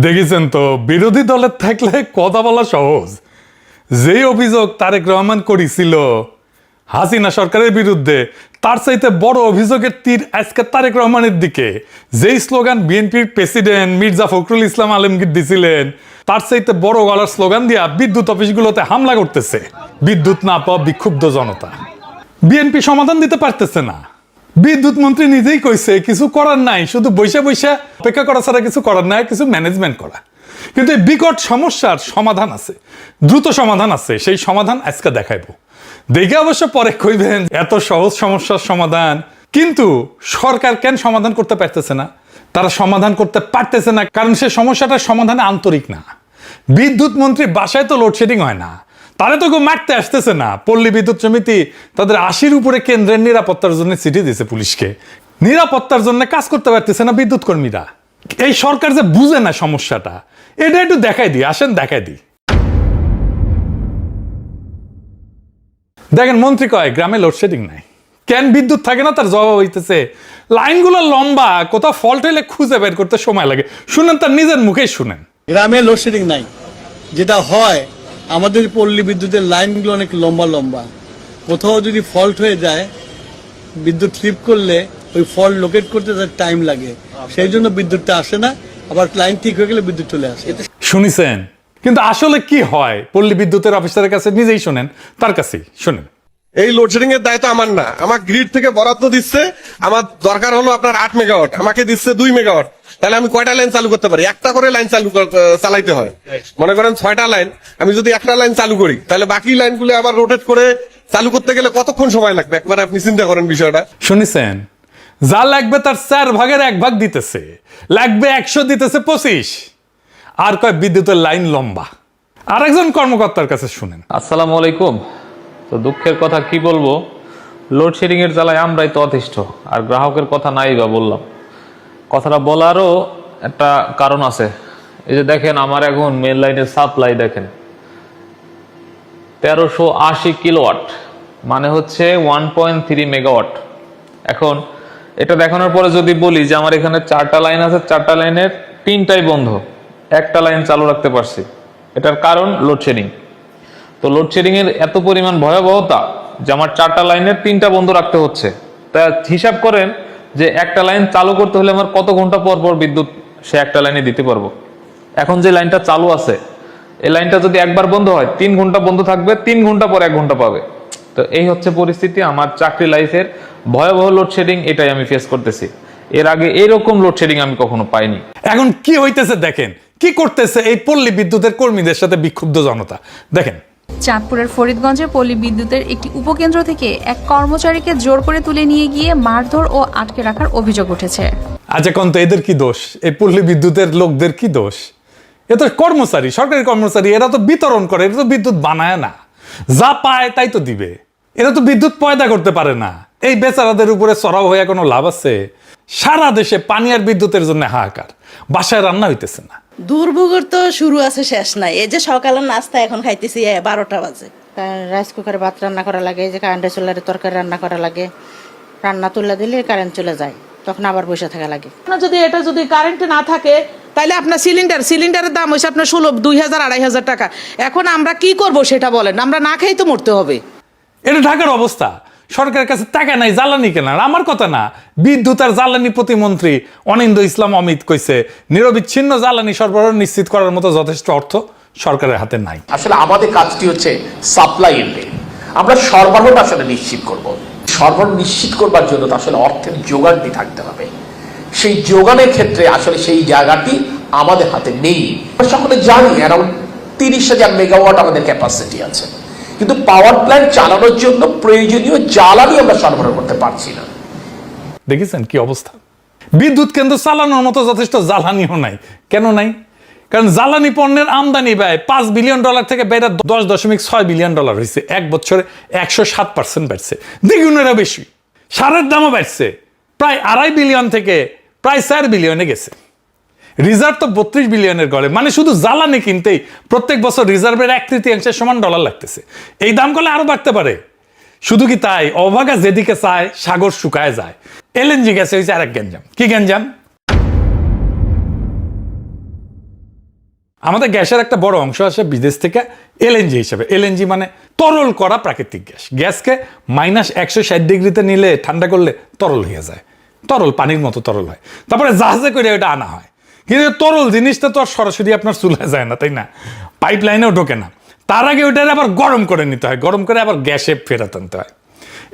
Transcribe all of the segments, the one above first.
দেখেছেন তো, বিরোধী দলের থাকলে কথা বলা সহজ। যেই অভিযোগ তারেক রহমান করেছিল হাসিনা সরকারের বিরুদ্ধে, তার চাইতে বড় অভিযোগের তীর আজকে তারেক রহমানের দিকে। যেই স্লোগান বিএনপির প্রেসিডেন্ট মির্জা ফখরুল ইসলাম আলমগীর দিছিলেন, তার চাইতে বড় গলার স্লোগান দিয়া বিদ্যুৎ অফিসগুলোতে হামলা করতেছে বিদ্যুৎ না পাওয়া বিক্ষুব্ধ জনতা। বিএনপি সমাধান দিতে পারতেছে না। বিদ্যুৎ মন্ত্রী নিজেই কইছে কিছু করার নাই, শুধু বৈশা বৈশা অপেক্ষা করা ছাড়া কিছু করার নাই, কিছু ম্যানেজমেন্ট করা। কিন্তু এই বিকট সমস্যার সমাধান আছে, দ্রুত সমাধান আছে। সেই সমাধান আজকে দেখাইবো। দেখে অবশ্য পরে কইবেন এত সহজ সমস্যার সমাধান। কিন্তু সরকার কেন সমাধান করতে পারতেছে না? তারা সমাধান করতে পারতেছে না কারণ সে সমস্যাটার সমাধানে আন্তরিক না। বিদ্যুৎ মন্ত্রী বাসায় তো লোডশেডিং হয় না, তারা তো কেউ মারতে আসতেছে না। পল্লী বিদ্যুৎ সমিতি তাদের ৮০-র উপরে কেন্দ্রের নিরাপত্তার জন্য চিঠি দিয়েছে পুলিশকে। নিরাপত্তার জন্য কাজ করতে পারতেছে না বিদ্যুৎ কর্মীরা। এই সরকার যে বুঝে না সমস্যাটা, এটা একটু দেখাই দিই, আসেন দেখাই দিই। দেখেন, মন্ত্রী কয় গ্রামে লোডশেডিং নাই, কেন বিদ্যুৎ থাকে না তার জবাব হইতেছে লাইনগুলো লম্বা, কোথাও ফল্ট হইলে খুঁজে বের করতে সময় লাগে। শুনেন, তার নিজের মুখেই শুনেন। গ্রামে লোডশেডিং নাই, যেটা হয় আমাদের পল্লী বিদ্যুতের লাইনগুলো অনেক লম্বা লম্বা। কোথাও যদি ফল্ট হয়ে যায়, বিদ্যুৎ ট্রিপ করলে ওই ফল্ট লোকেট করতে তার টাইম লাগে, সেই জন্য বিদ্যুৎটা আসে না। আবার লাইন ঠিক হয়ে গেলে বিদ্যুৎ চলে আসে। শুনিছেন? কিন্তু আসলে কি হয় পল্লী বিদ্যুতের অফিসারের কাছে নিজেই শোনেন, তার কাছেই শোনেন। এই লোডশেডিং এর দায়িত্ব আমার না, আমার গ্রিড থেকে বরাদ্দ দিচ্ছে। আমার দরকার হলো আপনার 8 মেগাওয়াট, আমাকে দিচ্ছে 2 মেগাওয়াট। তাহলে আমি কয়টা লাইন চালু করতে পারি? একটা করে লাইন চালাইতে হয়। মনে করেন 6টা লাইন, আমি যদি একটা লাইন চালু করি, তাহলে বাকি লাইনগুলো আবার রোটেট করে চালু করতে গেলে কতক্ষণ সময় লাগবে? একবার আপনি চিন্তা করেন বিষয়টা। শুনিছেন? যা লাগবে তার 4 ভাগের 1 ভাগ দিতেছে, লাগবে 100 দিতেছে 25। আর কয় বিদ্যুতের লাইন লম্বা। আরেকজন কর্মকর্তার কাছে শুনেন। আসসালামু আলাইকুম। তো দুঃখের কথা কি বলবো, লোডশেডিং এর জ্বালায় আমরাই তো অতিষ্ঠ, আর গ্রাহকের কথা নাই বা বললাম। কথাটা বলারও একটা কারণ আছে। এই যে দেখেন, আমার এখন মেন লাইনের সাপ্লাই দেখেন 1380 কিলোওয়াট, মানে হচ্ছে 1.3 মেগাওয়াট। এখন এটা দেখানোর পরে যদি বলি যে আমার এখানে 4টা লাইন আছে, 4টা লাইনের 3টাই বন্ধ, একটা লাইন চালু রাখতে পারছি, এটার কারণ লোডশেডিং। তো লোডশেডিং এর এত পরিমাণ ভয়াবহতা যে আমার 4টা লাইনের 3টা বন্ধ রাখতে হচ্ছে। তা হিসাব করেন যে একটা লাইন চালু করতে হলে আমার কত ঘন্টা পর পর বিদ্যুৎ সে একটা লাইনে দিতে পারবো। এখন যে লাইনটা চালু আছে, এই লাইনটা যদি একবার বন্ধ হয় 3 ঘন্টা বন্ধ থাকবে, 3 ঘন্টা পর 1 ঘন্টা পাবে। তো এই হচ্ছে পরিস্থিতি আমার চাকরি লাইফের। ভয়াবহ লোডশেডিং, এটাই আমি ফেস করতেছি। এর আগে এরকম লোডশেডিং আমি কখনো পাইনি। এখন কি হইতেছে দেখেন, কি করতেছে এই পল্লী বিদ্যুতের কর্মীদের সাথে বিক্ষুব্ধ জনতা। দেখেন, চাঁদপুরের ফরিদগঞ্জে পল্লী বিদ্যুতের একটি উপকেন্দ্র থেকে এক কর্মচারীকে জোর করে তুলে নিয়ে গিয়ে মারধর ও আটকে রাখার অভিযোগ উঠেছে। আচ্ছা কোন তো এদের কি দোষ? এই পল্লী বিদ্যুতের লোকদের কি দোষ? এ তো কর্মচারী, সরকারি কর্মচারী, এরা তো বিতরণ করে, এরা তো বিদ্যুৎ বানায় না। যা পায় তাই তো দিবে, এরা তো বিদ্যুৎ পয়দা করতে পারে না। এই বেচারাদের উপরে চড়াও হয়ে কোনো লাভ আছে? সারা দেশে পানি আর বিদ্যুতের জন্য হাহাকার, বাসায় রান্না হইতেছে না। দুর্ভোগের তো শুরু আছে শেষ নাই। এই যে সকালের নাস্তা এখন খাইতেছি 12টা বাজে। রাইস কুকারে ভাত রান্না করা লাগে, এই যে কারেন্টের চুলারে তরকারি রান্না করা লাগে। রান্না তুলে দিলে কারেন্ট চলে যায়, তখন আবার বসে থাকা লাগে। যদি এটা যদি কারেন্ট না থাকে, তাহলে আপনার সিলিন্ডারের দাম হয়েছে আপনার 2000-2500 টাকা। এখন আমরা কি করব সেটা বলেন? আমরা না খেয়েই তো মরতে হবে। এটা ঢাকার অবস্থা। সরকারের কাছে টাকা নাই জ্বালানি কেনার। আমার কথা না, বিদ্যুৎ আর জ্বালানি প্রতিমন্ত্রী অনিন্দ ইসলাম অমিত কইছে নিরবিচ্ছিন্ন জ্বালানি সরবরাহ নিশ্চিত করার মতো যথেষ্ট অর্থ সরকারের হাতে নাই। আসলে আমাদের কাজটি হচ্ছে সাপ্লাই এন্ডে, আমরা সরবরাহটা আসলে নিশ্চিত করব। সরবরাহ নিশ্চিত করবার জন্য তো আসলে অর্থের যোগানটি থাকতে হবে। সেই যোগানের ক্ষেত্রে আসলে সেই জায়গাটি আমাদের হাতে নেই। আমরা সকলে জানি অ্যারাউন্ড 30,000 মেগাওয়াট আমাদের ক্যাপাসিটি আছে, কিন্তু পাওয়ার প্ল্যান্ট চালানোর জন্য প্রয়োজনীয় জ্বালানি আমরা সরবরাহ করতে পারছি না। দেখেছেন কি অবস্থা? বিদ্যুৎ কেন্দ্র চালানোর মতো যথেষ্ট জ্বালানিও নাই। কেন নাই? কারণ জ্বালানি পণ্যের আমদানি ব্যয় $5 বিলিয়ন থেকে বেড়ে $10.6 বিলিয়ন হয়েছে। 1 বছরে 107% বাড়ছে, দ্বিগুণেরও বেশি। সারের দামও বাড়ছে, প্রায় 2.5 বিলিয়ন থেকে প্রায় 4 বিলিয়নে গেছে। রিজার্ভ তো 32 বিলিয়নের গড়ে, মানে শুধু জ্বালানি কিনতেই প্রত্যেক বছর রিজার্ভের 1/3 সমান ডলার লাগতেছে। এই দাম করলে আরো বাড়তে পারে। শুধু কি তাই, অভাগা যেদিকে চায় সাগর শুকায় যায়। এলএনজি গ্যাসে হয়েছে আরেক গ্যাঞ্জাম। কি গ্যাঞ্জাম? আমাদের গ্যাসের একটা বড় অংশ আসে বিদেশ থেকে এলএনজি হিসেবে। এলএনজি মানে তরল করা প্রাকৃতিক গ্যাস। গ্যাসকে -160 ডিগ্রিতে নিলে ঠান্ডা করলে তরল হয়ে যায়, তরল পানির মতো তরল হয়, তারপরে জাহাজে করে ওটা আনা হয়। কিন্তু তরল জিনিসটা তো আর সরাসরি আপনার চুলায় যায় না, তাই না? পাইপ লাইনেও ঢোকে না। তার আগে ওটা আবার গরম করে নিতে হয়, গরম করে আবার গ্যাসে ফেরত আনতে হয়।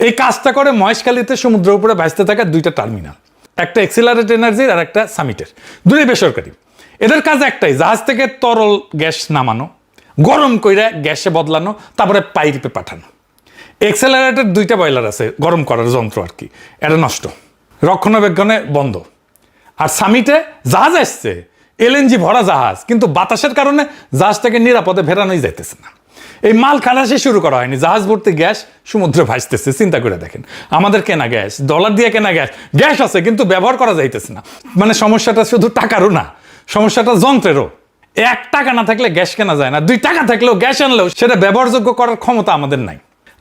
এই কাজটা করে মহেশখালীতে সমুদ্রের উপরে ভাসতে থাকা 2টা টার্মিনাল, একটা এক্সিলারেট এনার্জির আর একটা সামিটের, দুটোই বেসরকারি। এদের কাজ একটাই, জাহাজ থেকে তরল গ্যাস নামানো, গরম কইরা গ্যাসে বদলানো, তারপরে পাইপে পাঠানো। এক্সেলারেটের 2টা বয়লার আছে, গরম করার যন্ত্র আর কি, এটা নষ্ট, রক্ষণাবেক্ষণে বন্ধ। আর সামিটে জাহাজ আসছে, এলএনজি ভরা জাহাজ, কিন্তু বাতাসের কারণে জাহাজটাকে নিরাপদে ফেরানোই যাইতেছে না। এই মাল খালাসি শুরু করা হয়নি, জাহাজ ভর্তি গ্যাস সমুদ্রে ভাসতেছে। চিন্তা করে দেখেন, আমাদের কেনা গ্যাস, ডলার দিয়ে কেনা গ্যাস, গ্যাস আছে কিন্তু ব্যবহার করা যাইতেছে না। মানে সমস্যাটা শুধু টাকারও না, সমস্যাটা যন্ত্রেরও। 1 টাকা না থাকলে গ্যাস কেনা যায় না, 2 টাকা থাকলেও গ্যাস আনলেও সেটা ব্যবহারযোগ্য করার ক্ষমতা আমাদের নাই।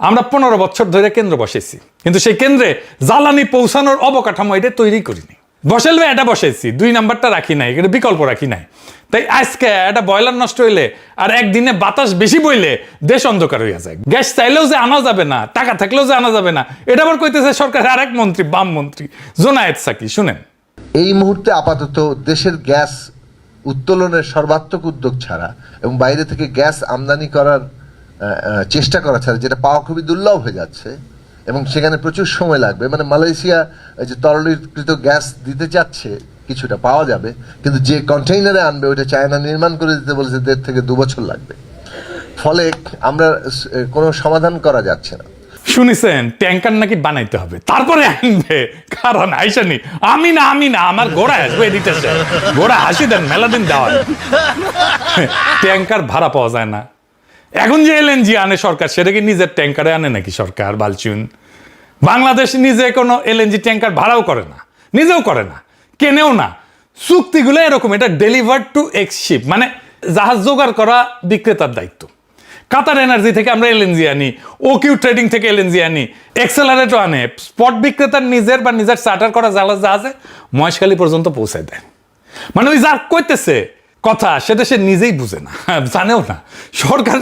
আমরা 15 বছর ধরে কেন্দ্র বসেছি, কিন্তু সেই কেন্দ্রে জ্বালানি পৌঁছানোর অবকাঠামো এটা তৈরি করিনি। বসাইলে এটা বসাইছি, 2 নাম্বারটা রাখি নাই, এটা বিকল্প রাখি নাই। তাই আজকে একটা বয়লার নষ্ট হইলে আর একদিনে বাতাস বেশি বইলে দেশ অন্ধকার হইয়া যায়। গ্যাস চাইলেও যে আনা যাবে না, টাকা থাকলেও যে আনা যাবে না, এটা আবার কইতেছে সরকারের আরেক মন্ত্রী, বাম মন্ত্রী জোনায়েদ সাকি। শুনেন, এই মুহূর্তে আপাতত দেশের গ্যাস উত্তোলনের সর্বাত্মক উদ্যোগ ছাড়া এবং বাইরে থেকে গ্যাস আমদানি করার চেষ্টা করা ছাড়া, যেটা পাওয়া খুবই দুর্লভ হয়ে যাচ্ছে এবং সেখানে প্রচুর সময় লাগবে। মানে মালয়েশিয়া যে তরলীকৃত গ্যাস দিতে চাচ্ছে, কিছুটা পাওয়া যাবে, কিন্তু যে কন্টেইনারে আনবে ওটা চায়না নির্মাণ করে দিতে বলেছে, 1.5 থেকে 2 বছর লাগবে। ফলে আমরা কোনো সমাধান করা যাচ্ছে না। শুনেছেন ট্যাঙ্কার নাকি বানাইতে হবে, তারপরে আনবে। কারণ আইসানি আমি না আমার ঘোড়া আসবে দিতে, ঘোড়া হাসি দেন, মেলা দিন দেওয়া ট্যাঙ্কার ভাড়া পাওয়া যায় না। এখন যে এলএনজি আনে সরকার, সেটা কি নিজের ট্যাঙ্কারে আনে নাকি সরকার? বালচুন, বাংলাদেশ নিজে কোনো এলএনজি ট্যাঙ্কার ভাড়াও করে না, নিজেও করে না, কেনেও না। চুক্তিগুলো এরকম, এটা ডেলিভার্ড টু এক্স শিপ, মানে জাহাজ জোগাড় করা বিক্রেতার দায়িত্ব। কাতার এনার্জি থেকে আমরা এলএনজি আনি, ওকিউ ট্রেডিং থেকে এলএনজি আনি, এক্সেলারেটও আনে, স্পট বিক্রেতার নিজের বা নিজের চার্টার করা জাহাজে মহেশখালী পর্যন্ত পৌঁছায় দেয়। মানে ওই যা কইতেছে কথা, সেটা সে নিজেই বুঝে না, জানেও না। সরকার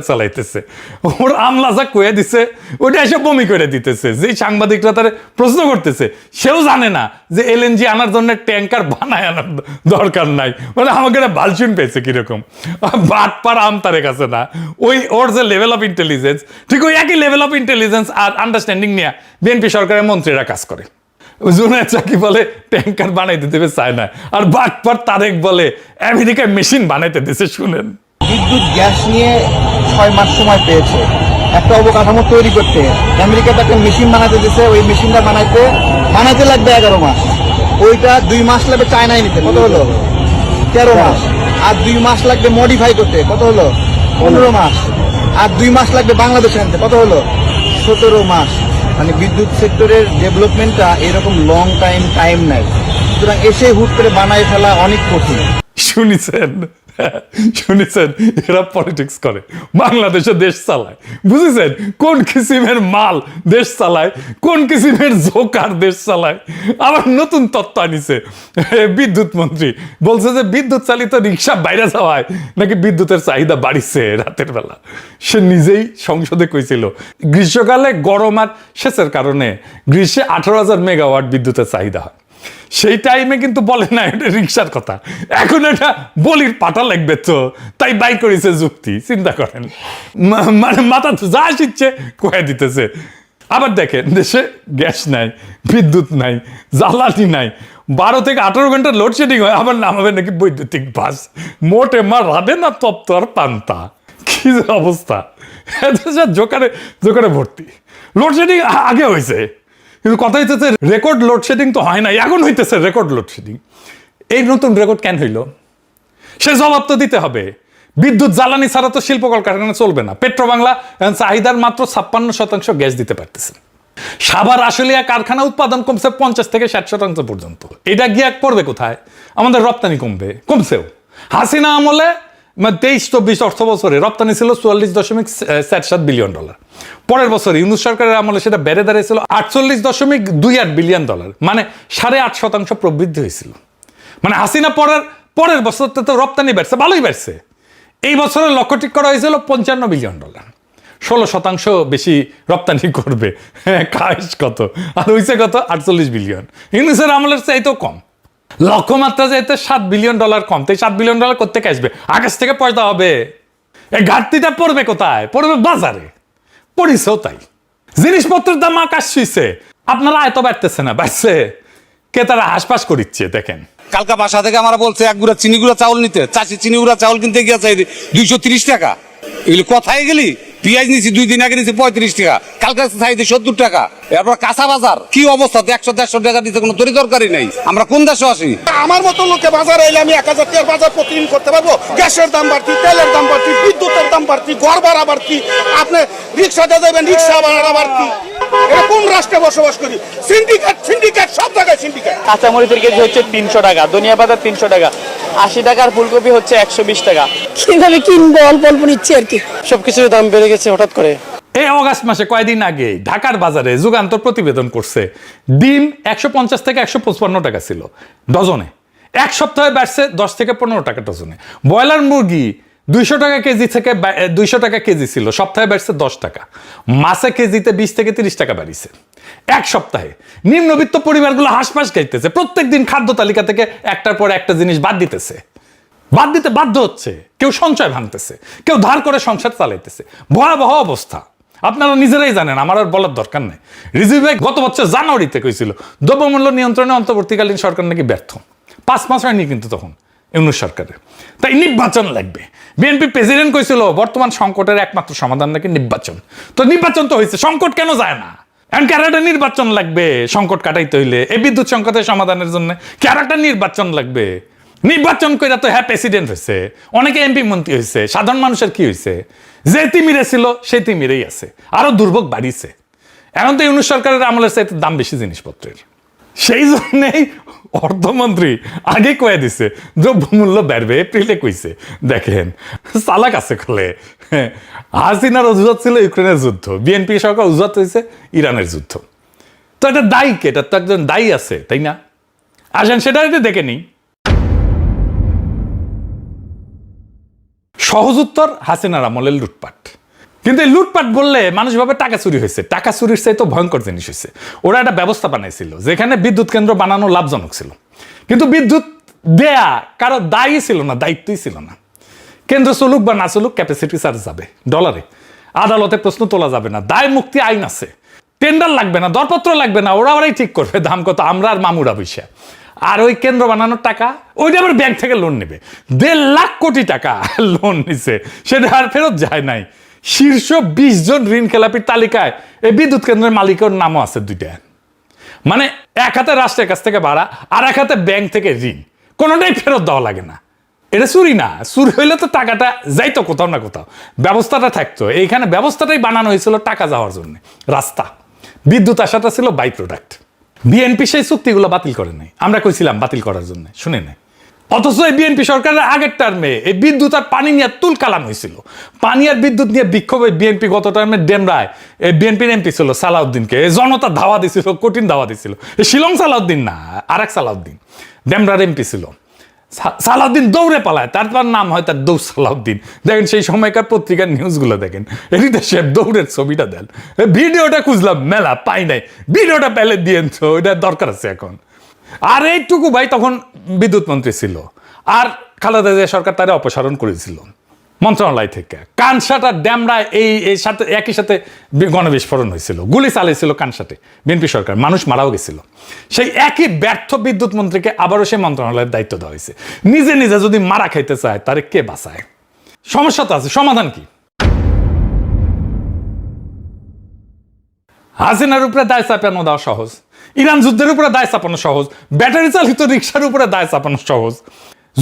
চালাইতেছে, ওর আমলা যা কয়ে দিছে ওইটা এসে বমি করে দিতেছে। যেই সাংবাদিকরা তার প্রশ্ন করতেছে, সেও জানে না যে এলএনজি আনার জন্য ট্যাঙ্কার বানায় আনার দরকার নাই। মানে আমাকে একটা বালচুন পেয়েছে কিরকম, বাটপার আম তার কাছে না। ওর যে লেভেল অফ ইন্টেলিজেন্স, ঠিক ওই একই লেভেল অফ ইন্টেলিজেন্স আর আন্ডারস্ট্যান্ডিং নিয়ে বিএনপি সরকারের মন্ত্রীরা কাজ করে। জুনায়েদ সাকি বলে ট্যাঙ্কার বানাইতে দেবে চায় না, আর বাটপার তারেক বলে আমেরিকায় মেশিন বানাইতে দিছে। শুনেন, বিদ্যুৎ গ্যাস নিয়ে 6 মাস সময় পেয়েছে একটা অবকাঠামো তৈরি করতে। আমেরিকাতে একটা মেশিন বানাতে দিছে, ওই মেশিনটা বানাইতে লাগবে 11 মাস। ওইটা 2 মাস লাগবে চায়নায় নিতে, কত হলো? 13 মাস। আর 2 মাস লাগবে মডিফাই করতে, কত হলো? 15 মাস। আর 2 মাস লাগবে বাংলাদেশে আনতে, কত হলো? 17 মাস। মানে বিদ্যুৎ সেক্টরের ডেভেলপমেন্টটা এরকম লং টাইম নাই, সুতরাং এসে হুট করে বানায় ফেলা অনেক কঠিন। শুনেছেন এরা পলিটিক্স করে, বাংলাদেশে দেশ চালায়। বুঝেছেন কোন কিসিমের মাল দেশ চালায়, কোন কিসিমের জোকার দেশ চালায়। আবার নতুন তত্ত্ব আনিছে বিদ্যুৎ মন্ত্রী, বলছে যে বিদ্যুৎ চালিত রিক্সা বাইরে যাওয়ায় নাকি বিদ্যুতের চাহিদা বাড়িছে রাতের বেলা। সে নিজেই সংসদে কইছিল গ্রীষ্মকালে গরম আর সেচের কারণে গ্রীষ্মে 18,000 মেগাওয়াট বিদ্যুতের চাহিদা হয়। সেই টাইমে কিন্তু বলে না এটা রিক্সার কথা, এখন এটা বলির পাটা লাগবে, তো তাই বাই করেছে যুক্তি। চিন্তা করেন, মানে মাথা যা শিখছে কয়ে দিতেছে। আবার দেখেন দেশে গ্যাস নাই, বিদ্যুৎ নাই, জ্বালানি নাই, 12 থেকে 18 ঘন্টা লোডশেডিং হয়, আবার নামাবে নাকি বৈদ্যুতিক বাস। মোটে মা রাধে না তপ্ত আর পান্তা, কি যে অবস্থা। জোকারে ভর্তি। লোডশেডিং আগে হয়েছে, কিন্তু কথা হইতেছে রেকর্ড লোডশেডিং তো হয় না, এখন হইতেছে রেকর্ড লোডশেডিং। এই নতুন রেকর্ড কেন হইল, সে জবাব তো দিতে হবে। বিদ্যুৎ জ্বালানি ছাড়া তো শিল্প কলকারখানা চলবে না। পেট্রোবাংলা চাহিদার মাত্র 56% গ্যাস দিতে পারতেছে। সাভার আশুলিয়া কারখানা উৎপাদন কমছে 50 থেকে 60% পর্যন্ত। এটা গিয়ে পড়বে কোথায়? আমাদের রপ্তানি কমছেও। হাসিনা আমলে 23-24 অর্থ বছরে রপ্তানি ছিল $44.78 বিলিয়ন। পরের বছর ইউনূস সরকারের আমলে সেটা বেড়ে দাঁড়িয়েছিল $48.28 বিলিয়ন, মানে 8.5% প্রবৃদ্ধি হয়েছিল। মানে হাসিনা পরের পরের বছর তো রপ্তানি বাড়ছে, ভালোই বাড়ছে। এই বছরের লক্ষ্য ঠিক করা হয়েছিল $55 বিলিয়ন, 16% বেশি রপ্তানি করবে। কাজ কত আর হয়েছে কত? 48 বিলিয়ন। ইউনুসের আমলের চাইতেও কম। লক্ষ্যমাত্রা যাইতে $7 বিলিয়ন কম। তো এই $7 বিলিয়ন কোত্থেকে আসবে? আকাশ থেকে পয়দা হবে? এই ঘাটতিটা পড়বে কোথায়? পড়বে বাজারে। পড়িছেও তাই। জিনিসপত্রের দাম আকাশ ছুঁইছে, আপনারা আয়ত বাড়তেছে না, বাড়ছে কে? তারা হাসপাস করিচ্ছে। দেখেন, কালকা বাসা থেকে আমরা বলছে এক গুড়া চিনি গুঁড়া চাউল নিতে, চাষি চিনি গুঁড়া চাউল কিনতে গিয়েছে 230 টাকা। এগুলি কোথায় গেলি? পেঁয়াজ নিছি 2 দিন আগে নিছি 35 টাকা, কালকে চাইতে 70 টাকা। এরপর কাঁচা বাজার কি অবস্থা? 100-150 টাকা দিতে কোনো তরি দরকারই নাই। আমরা কোন দেশে আসি? আমার মতো লোকে বাজারে এলে আমি 1000 টাকার বাজার প্রতিদিন করতে পারবো? গ্যাসের দাম বাড়তি, তেলের দাম বাড়তি, বিদ্যুতের দাম বাড়তি, ঘর ভাড়া বাড়তি, আপনি রিক্সাতে যাবেন রিক্সা ভাড়া বাড়তি। এটা কোন রাষ্ট্রে বসবাস করি? সিন্ডিকেট সব জায়গায় সিন্ডিকেট। কাঁচামরিচের কেজি হচ্ছে 300 টাকা, ধনিয়া পাতা 300 টাকা, 80 টাকার ফুলকপি হচ্ছে 120 টাকা। কিভাবে কিনবো? অল্প অল্প নিচ্ছি আর কি। সবকিছুর দাম বেড়ে গেছে হঠাৎ করে। এই অগাস্ট মাসে কয়েকদিন আগে ঢাকার বাজারে যুগান্তর প্রতিবেদন করছে, ডিম 150 থেকে 155 টাকা ছিল ডজনে, এক সপ্তাহে বাড়ছে 10 থেকে 15 টাকা ডজনে। ব্রয়লার মুরগি 200 টাকা কেজি থেকে 200 টাকা কেজি ছিল, সপ্তাহে বাড়ছে 10 টাকা। মাছে কেজিতে 20 থেকে 30 টাকা বাড়িছে এক সপ্তাহে। নিম্নবিত্ত পরিবারগুলো হাসপাস খাইতেছে, প্রত্যেক দিন খাদ্য তালিকা থেকে একটার পর একটা জিনিস বাদ দিতেছে, বাদ দিতে বাধ্য হচ্ছে। কেউ সঞ্চয় ভাঙতেছে, কেউ ধার করে সংসার চালাইতেছে। ভয়াবহ অবস্থা, আপনারা নিজেরাই জানেন, আমার আর বলার দরকার নেই। রিজভি ভাই গত বছর জানুয়ারিতে কইছিল দ্রব্যমূল্য নিয়ন্ত্রণে অন্তর্বর্তীকালীন সরকার নাকি ব্যর্থ। 5 মাস হয়নি কিন্তু তখন ইউনূস সরকারের। তাই নির্বাচন লাগবে। বিএনপি প্রেসিডেন্ট কইছিল বর্তমান সংকটের একমাত্র সমাধান নাকি নির্বাচন। তো নির্বাচন তো হয়েছে, সংকট কেন যায় না? এখন ক্যারাটা নির্বাচন লাগবে সংকট কাটাইতে হইলে। এই বিদ্যুৎ সংকটের সমাধানের জন্য ক্যারাটা নির্বাচন লাগবে। নির্বাচন কইরা তো হ্যাঁ প্রেসিডেন্ট হয়েছে, অনেকে এমপি মন্ত্রী হয়েছে, সাধারণ মানুষের কি হয়েছে? যে তিমিরে ছিল সেই তিমিরেই আছে, আরো দুর্ভোগ বাড়িছে। এখন তো ইউনূস সরকারের আমলের চাইতে দাম বেশি জিনিসপত্রের। সেই জন্যই অর্থমন্ত্রী আগে কয়ে দিছে দ্রব্যমূল্য বাড়বে, এপ্রিলে কইছে। দেখেন চালাক আছে খোলে। হাসিনার অজুহাত ছিল ইউক্রেনের যুদ্ধ, বিএনপি সরকার অজুহাত হয়েছে ইরানের যুদ্ধ। তো এটা দায়ী কে? এটা তো একজন দায়ী আছে, তাই না? আসেন সেটা দেখে নিই। সহজ উত্তর, হাসিনার আমলের লুটপাট। কিন্তু এই লুটপাট বললে মানুষ ভাবে টাকা চুরি হয়েছে। টাকা চুরির চাইতে ভয়ঙ্কর জিনিস হয়েছে। ওরা একটা ব্যবস্থা বানাইছিল যেখানে বিদ্যুৎ কেন্দ্র বানানো লাভজনক ছিল, কিন্তু বিদ্যুৎ দেয়া কারো দায়ী ছিল না, দায়িত্বই ছিল না। কেন্দ্র চলুক বা না চলুক ক্যাপাসিটি চার্জ যাবে ডলারে, আদালতে প্রশ্ন তোলা যাবে না, দায় মুক্তি আইন আছে, টেন্ডার লাগবে না, দরপত্র লাগবে না, ওরাই ঠিক করবে দাম কত, আমরা আর মামুরা বৈশা। আর ওই কেন্দ্র বানানোর টাকা ওইটা আবার ব্যাংক থেকে লোন নেবে। 1.5 লাখ কোটি টাকা লোন নিছে, সেটা আর ফেরত যায় নাই। শীর্ষ 20 জন ঋণ খেলাপির তালিকায় এই বিদ্যুৎ কেন্দ্রের মালিকের নামও আছে 2টা। মানে এক হাতে রাষ্ট্রের কাছ থেকে ভাড়া, আর এক হাতে ব্যাংক থেকে ঋণ, কোনোটাই ফেরত দেওয়া লাগে না। এটা চুরি না, চুরি হইলে তো টাকাটা যাইতো কোথাও না কোথাও, ব্যবস্থাটা থাকতো। এইখানে ব্যবস্থাটাই বানানো হয়েছিল টাকা যাওয়ার জন্য। রাস্তা, বিদ্যুৎ আসাটা ছিল বাই প্রোডাক্ট। বিএনপি সেই চুক্তিগুলো বাতিল করে নাই, আমরা কইছিলাম বাতিল করার জন্য, শুনে নাই। অথচ এই বিএনপি সরকারের আগের টার্মে এই বিদ্যুৎ আর পানি নিয়ে তুল কালাম হয়েছিল। পানি আর বিদ্যুৎ নিয়ে বিক্ষোভে বিএনপি গত টার্মে ডেমরায় এই বিএনপির এমপি ছিল সালাউদ্দিনকে জনতা ধাওয়া দিছিল, কঠিন ধাওয়া দিছিল। এই শিলং সালাউদ্দিন না, আর এক সালাউদ্দিন ডেমরার এমপি ছিল। সালাউদ্দিন দৌড়ে পালায়, তারপর নাম হয় তার দৌড় সালাউদ্দিন। দেখেন সেই সময়কার পত্রিকার নিউজগুলো দেখেন, এটিতে সে দৌড়ের ছবিটা দেন। ভিডিওটা খুঁজলাম মেলা পাই নাই, ভিডিওটা পেলে দিয়েন তো, ওইটা দরকার আছে এখন। আর এইটুকু ভাই তখন বিদ্যুৎ মন্ত্রী ছিল, আর খালেদা জিয়া সরকার তারা অপসারণ করেছিল মন্ত্রণালয় থেকে। কানসাটা ড্যামরায় এই সাথে একই সাথে গণবিস্ফোরণ হয়েছিল, গুলি চালিয়েছিল কানসাটে বিএনপি সরকার, মানুষ মারাও গেছিল। সেই একই ব্যর্থ বিদ্যুৎ মন্ত্রীকে আবারও সেই মন্ত্রণালয়ের দায়িত্ব দেওয়া হয়েছে। নিজে নিজে যদি মারা খাইতে চায় তারে কে বাঁচায়? সমস্যা তো আছে, সমাধান কি? হাসিনার উপরে দায় চাপানো দেওয়া সহজ, ইরান যুদ্ধের উপরে দায় চাপানো সহজ, ব্যাটারি চালিত রিক্সার উপরে দায় চাপানো সহজ,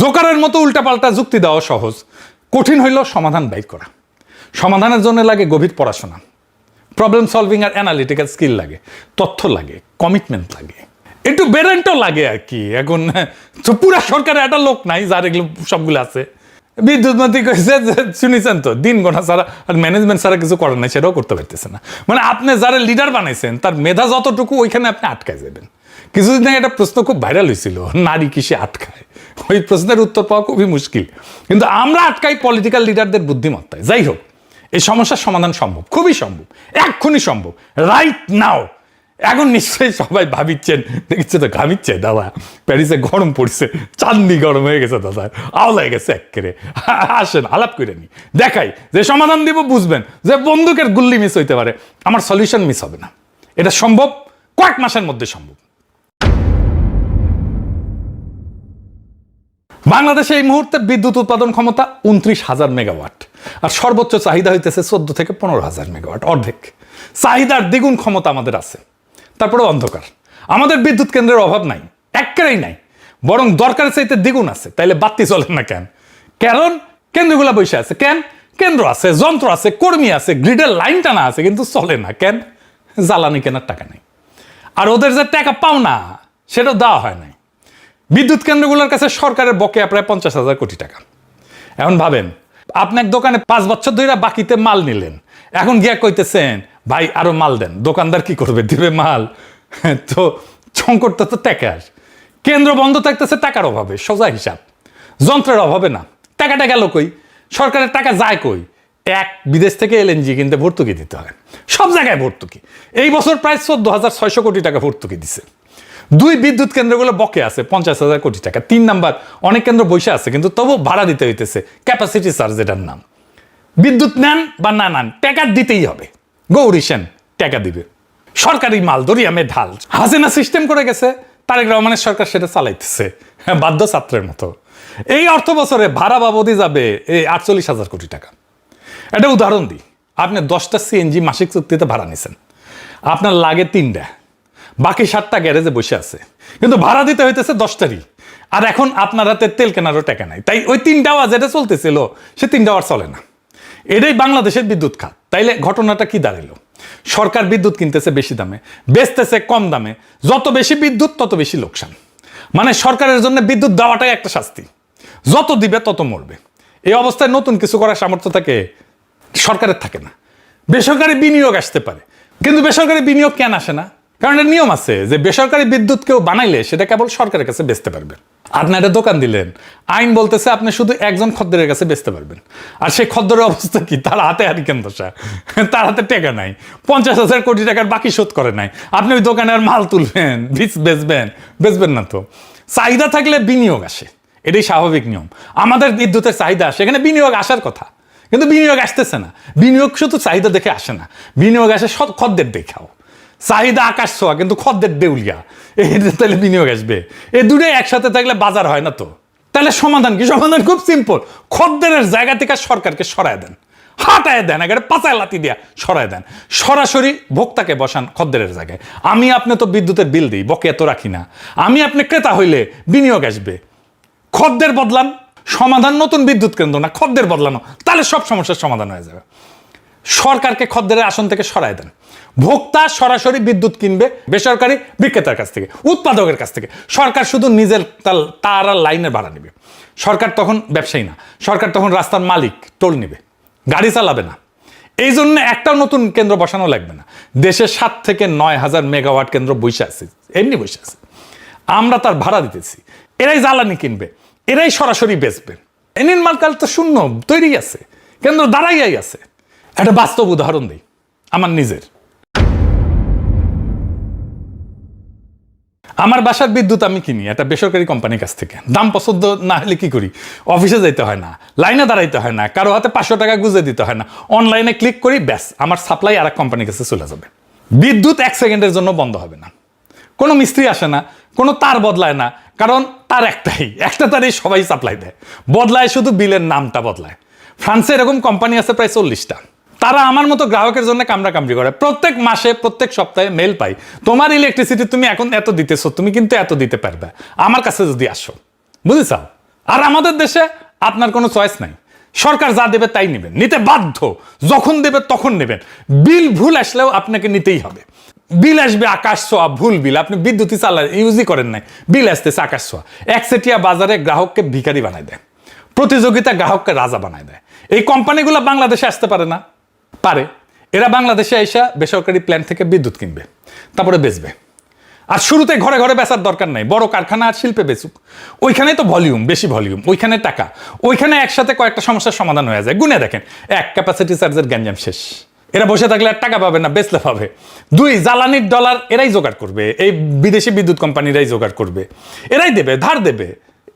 জোকারের মতো উল্টাপাল্টা যুক্তি দেওয়া সহজ। কঠিন হইল সমাধান বাইর করা। সমাধানের জন্য লাগে গভীর পড়াশোনা, প্রবলেম সলভিং আর অ্যানালিটিক্যাল স্কিল লাগে, তথ্য লাগে, কমিটমেন্ট লাগে, একটু বেরেন্টও লাগে আর কি। এখন পুরা সরকারে একটা লোক নাই যার এগুলো সবগুলো আছে। বিদ্যুৎ মন্ত্রী কইছে যে শুনেছেন তো, দিন গোনা ছাড়া আর ম্যানেজমেন্ট ছাড়া কিছু করার নাই, সেটাও করতে পারতেছে না। মানে আপনি যারা লিডার বানাইছেন তার মেধা যতটুকু ওইখানে আপনি আটকায় যাবেন, কিছুদিন আগে একটা প্রশ্ন খুব ভাইরাল হয়েছিল, নারী কিসে আটকায়? ওই প্রশ্নের উত্তর পাওয়া খুবই মুশকিল, কিন্তু আমরা আটকাই পলিটিক্যাল লিডারদের বুদ্ধিমত্তায়। যাই হোক, এই সমস্যার সমাধান সম্ভব, খুবই সম্ভব, এক্ষুনি সম্ভব, রাইট নাও। এখন নিশ্চয়ই সবাই ভাবিচ্ছেন, দেখছে তো ঘামিচ্ছে দাদা, প্যারিসে গরম পড়ছে, চাঁদনি গরম হয়ে গেছে দাদা, আওলায় গেছে এক্কেরে। আসেন আলাপ করে নি, দেখাই যে সমাধান দিব, বুঝবেন যে বন্দুকের গুল্লি মিস হইতে পারে, আমার সলিউশন মিস হবে না। এটা সম্ভব, কয়েক মাসের মধ্যে সম্ভব। বাংলাদেশে এই মুহূর্তে বিদ্যুৎ উৎপাদন ক্ষমতা 29,000 মেগাওয়াট, আর সর্বোচ্চ চাহিদা হইতেছে 14 থেকে 15,000 মেগাওয়াট, অর্ধেক। চাহিদার দ্বিগুণ ক্ষমতা আমাদের আছে, তারপরে অন্ধকার। আমাদের বিদ্যুৎ কেন্দ্রের অভাব নাই, একেবারেই নাই, বরং দরকারের চাইতে দ্বিগুণ আছে। তাইলে বাতি চলে না কেন? কারণ কেন্দ্রগুলা বসে আছে। কেন? কেন্দ্র আছে, যন্ত্র আছে, কর্মী আছে, গ্রিডের লাইন টানা আছে, কিন্তু চলে না কেন? জ্বালানি কেনার টাকা নেই, আর ওদের যে টাকা পাও না সেটা দেওয়া হয় নাই। বিদ্যুৎ কেন্দ্রগুলোর কাছে সরকারের বকেয়া প্রায় 50,000 কোটি টাকা। এখন ভাবেন, আপনি এক দোকানে 5 বছর ধরে বাকিতে মাল নিলেন, এখন গিয়া কইতেছেন ভাই আরো মাল দেন, দোকানদার কি করবে? দিবে মাল? তো সংকটটা তো টাকার। কেন্দ্র বন্ধ থাকতেছে টাকার অভাবে, সোজা হিসাব, যন্ত্রের অভাবে না। টাকাটা গেল কই? সরকারের টাকা যায় কই? বিদেশ থেকে এলএনজি কিনতে ভর্তুকি দিতে হয়, সব জায়গায় ভর্তুকি। এই বছর প্রায় 14,600 কোটি টাকা ভর্তুকি দিছে। 2 বিদ্যুৎ কেন্দ্রগুলো বকে আছে 50,000 কোটি টাকা। 3 নাম্বার, অনেক কেন্দ্র বসে আছে, কিন্তু তবু ভাড়া দিতে হইতেছে, ক্যাপাসিটি চার্জ এটার নাম। বিদ্যুৎ নেন বা না নেন, টাকা দিতেই হবে। গৌরী সেন টাকা দিবে, সরকারি মাল দরিয়ামে ঢাল। হাসিনা সিস্টেম করে গেছে, তারেক রহমানের সরকার সেটা চালাইতেছে বাধ্য ছাত্রের মতো। এই অর্থ বছরে ভাড়া বাবদই যাবে এই 48,000 কোটি টাকা। একটা উদাহরণ দিই, আপনি 10টা সিএনজি মাসিক চুক্তিতে ভাড়া নিছেন, আপনার লাগে 3টা, বাকি 7টা গ্যারেজে বসে আছে, কিন্তু ভাড়া দিতে হইতেছে 10টারই। আর এখন আপনার হাতে তেল কেনারও টাকা নাই, তাই ওই 3টা যেটা চলতেছিল সে 3টা আর চলে না। এটাই বাংলাদেশের বিদ্যুৎ খাত। তাইলে ঘটনাটা কি দাঁড়াইলো? সরকার বিদ্যুৎ কিনতেছে বেশি দামে, বেচতেছে কম দামে, যত বেশি বিদ্যুৎ তত বেশি লোকসান। মানে সরকারের জন্য বিদ্যুৎ দেওয়াটাই একটা শাস্তি, যত দিবে তত মরবে। এই অবস্থায় নতুন কিছু করার সামর্থ্য থাকে সরকারের, থাকে না। বেসরকারি বিনিয়োগ আসতে পারে, কিন্তু বেসরকারি বিনিয়োগ কেন আসে না? কারণ এর নিয়ম আছে যে বেসরকারি বিদ্যুৎ কেউ বানাইলে সেটা কেবল সরকারের কাছে বেচতে পারবে। আপনি একটা দোকান দিলেন, আইন বলতেছে আপনি শুধু একজন খদ্দেরের কাছে বেচতে পারবেন, আর সেই খদ্দেরের অবস্থা কি? তার হাতে হারিকেন দশা, তার হাতে টাকা নাই, 50,000 কোটি টাকার বাকি শোধ করে নাই। আপনি ওই দোকানে আর মাল তুলবেন, বেচবেন না তো। চাহিদা থাকলে বিনিয়োগ আসে, এটাই স্বাভাবিক নিয়ম। আমাদের বিদ্যুতের চাহিদা আসে, এখানে বিনিয়োগ আসার কথা, কিন্তু বিনিয়োগ আসতেছে না। বিনিয়োগ শুধু চাহিদা দেখে আসে না, বিনিয়োগ আসে খদ্দের দেখাও। চাহিদা আকাশ ছোঁয়া, কিন্তু খদ্দের দেউলিয়া, এটা তাহলে বিনিয়োগ আসবে। এই দুটোই একসাথে থাকলে বাজার হয় না তো। তাহলে সমাধান কি? সমাধান খুব সিম্পল, খদ্দেরের জায়গা থেকে সরকারকে সরায় দেন, হাঁটায় দেন, একেবারে পাচায় লাতি দিয়া সরায় দেন, সরাসরি ভোক্তাকে বসান খদ্দেরের জায়গায়। আমি আপনি তো বিদ্যুতের বিল দিই, বকেয়া তো রাখি না। আমি আপনি ক্রেতা হইলে বিনিয়োগ আসবে, খদ্দের বদলান। সমাধান নতুন বিদ্যুৎ কেন্দ্র না, খদ্দের বদলানো, তাহলে সব সমস্যার সমাধান হয়ে যাবে। সরকারকে খদ্দেরের আসন থেকে সরায় দেন, ভোক্তা সরাসরি বিদ্যুৎ কিনবে বেসরকারি বিক্রেতার কাছ থেকে, উৎপাদকের কাছ থেকে। সরকার শুধু নিজের তার লাইনের ভাড়া নেবে। সরকার তখন ব্যবসায়ী না, সরকার তখন রাস্তার মালিক, টোল নেবে, গাড়ি চালাবে না। এই জন্য একটাও নতুন কেন্দ্র বসানো লাগবে না। দেশে 7 থেকে 9,000 মেগাওয়াট কেন্দ্র বসে আছে, এমনি বসে আছে, আমরা তার ভাড়া দিতেছি। এরাই জ্বালানি কিনবে, এরাই সরাসরি বেচবে। এনির মালকাল তো শূন্য তৈরি আছে, কেন্দ্র দাঁড়াইয়াই আছে। একটা বাস্তব উদাহরণ দিই আমার নিজের। আমার বাসার বিদ্যুৎ আমি কিনি একটা বেসরকারি কোম্পানির কাছ থেকে। দাম পছন্দ না হলে কি করি? অফিসে যাইতে হয় না, লাইনে দাঁড়াইতে হয় না, কারো হাতে 500 টাকা গুঁজে দিতে হয় না, অনলাইনে ক্লিক করি, ব্যাস আমার সাপ্লাই আর এক কোম্পানির কাছে চলে যাবে। বিদ্যুৎ 1 সেকেন্ডের জন্য বন্ধ হবে না, কোনো মিস্ত্রি আসে না, কোনো তার বদলায় না, কারণ তার একটা তারই সবাই সাপ্লাই দেয়, বদলায় শুধু বিলের নামটা বদলায়। ফ্রান্সে এরকম কোম্পানি আছে প্রায় 40টা। তারা আমার মতো গ্রাহকের জন্য কামড়াকামড়ি করে, প্রত্যেক মাসে প্রত্যেক সপ্তাহে মেল পাই, তোমার ইলেকট্রিসিটি তুমি এখন এত দিতেছো, তুমি কিন্তু এত দিতে পারবে আমার কাছে যদি আসো, বুঝেছ? আর আমাদের দেশে আপনার কোনো চয়েস নাই, সরকার যা দেবে তাই নেবেন, নিতে বাধ্য, যখন দেবে তখন নেবেন। বিল ভুল আসলেও আপনাকে নিতেই হবে। বিল আসবে আকাশ ছোঁয়া, ভুল বিল, আপনি বিদ্যুৎই ইউজই করেন নাই, বিল আসতেছে আকাশ ছোঁয়া। একচেটিয়া বাজারে গ্রাহককে ভিখারি বানায় দেয়, প্রতিযোগিতা গ্রাহককে রাজা বানায় দেয়। এই কোম্পানিগুলো বাংলাদেশে আসতে পারে না? পারে। এরা বাংলাদেশে আইসা বেসরকারি প্ল্যান্ট থেকে বিদ্যুৎ কিনবে, তারপরে বেচবে। আর শুরুতে ঘরে ঘরে বেচার দরকার নাই, বড় কারখানা আর শিল্পে বেচুক, ওইখানে তো ভলিউম, বেশি ভলিউম, ওইখানে টাকা, ওইখানে একসাথে কয়েকটা সমস্যার সমাধান হয়ে যায়। গুনে দেখেন, 1 ক্যাপাসিটি চার্জের গ্যাঞ্জাম শেষ, এরা বসে থাকলে আর টাকা পাবে না, বেচলে পাবে। 2 জ্বালানির ডলার এরাই জোগাড় করবে, এই বিদেশি বিদ্যুৎ কোম্পানিরাই জোগাড় করবে, এরাই দেবে, ধার দেবে,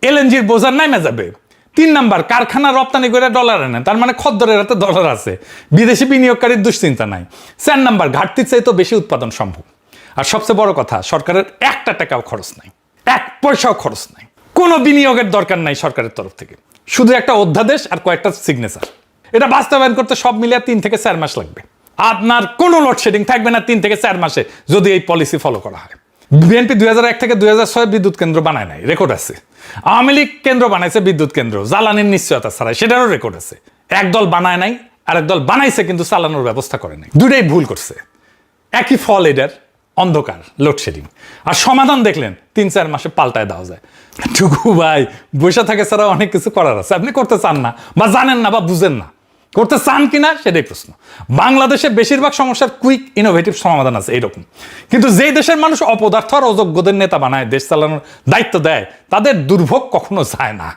এলএনজির বোঝার নামে যাবে। 3 নাম্বার, কারখানা রপ্তানি করে ডলার আনে, তার মানে খদ্দরের হাতে ডলার আছে, বিদেশি বিনিয়োগকারীর দুশ্চিন্তা নাই। 4 নাম্বার, ঘাটতির চাইতে বেশি উৎপাদন সম্ভব। আর সবচেয়ে বড় কথা, সরকারের 1 টাকাও খরচ নাই, 1 পয়সাও খরচ নাই, কোনো বিনিয়োগের দরকার নাই সরকারের তরফ থেকে, শুধু একটা অধ্যাদেশ আর কয়েকটা সিগনেচার। এটা বাস্তবায়ন করতে সব মিলিয়ে 3 থেকে 4 মাস লাগবে। আপনার কোনো লোডশেডিং থাকবে না 3 থেকে 4 মাসে, যদি এই পলিসি ফলো করা হয়। বিএনপি 2001 থেকে 2006 বিদ্যুৎ কেন্দ্র বানায় নাই, রেকর্ড আছে। আওয়ামী লীগ কেন্দ্র বানাইছে বিদ্যুৎ কেন্দ্র, জ্বালানির নিশ্চয়তা ছাড়াই, সেটারও রেকর্ড আছে। এক দল বানায় নাই, আর এক দল বানাইছে কিন্তু চালানোর ব্যবস্থা করে নাই, দুটাই ভুল করছে। একই ফল এটার, অন্ধকার, লোডশেডিং। আর সমাধান দেখলেন 3-4 মাসে পাল্টায় দেওয়া যায়। টুকু ভাই বসে থাকে ছাড়া অনেক কিছু করার আছে, আপনি করতে চান না, বা জানেন না, বা বুঝেন না, করতে চান কিনা সেটাই প্রশ্ন। বাংলাদেশে বেশিরভাগ সমস্যার কুইক ইনোভেটিভ সমাধান আছে এইরকম, কিন্তু যেই দেশের মানুষ অপদার্থ আর অযোগ্যদের নেতা বানায়, দেশ চালানোর দায়িত্ব দেয়, তাদের দুর্ভোগ কখনো যায় না।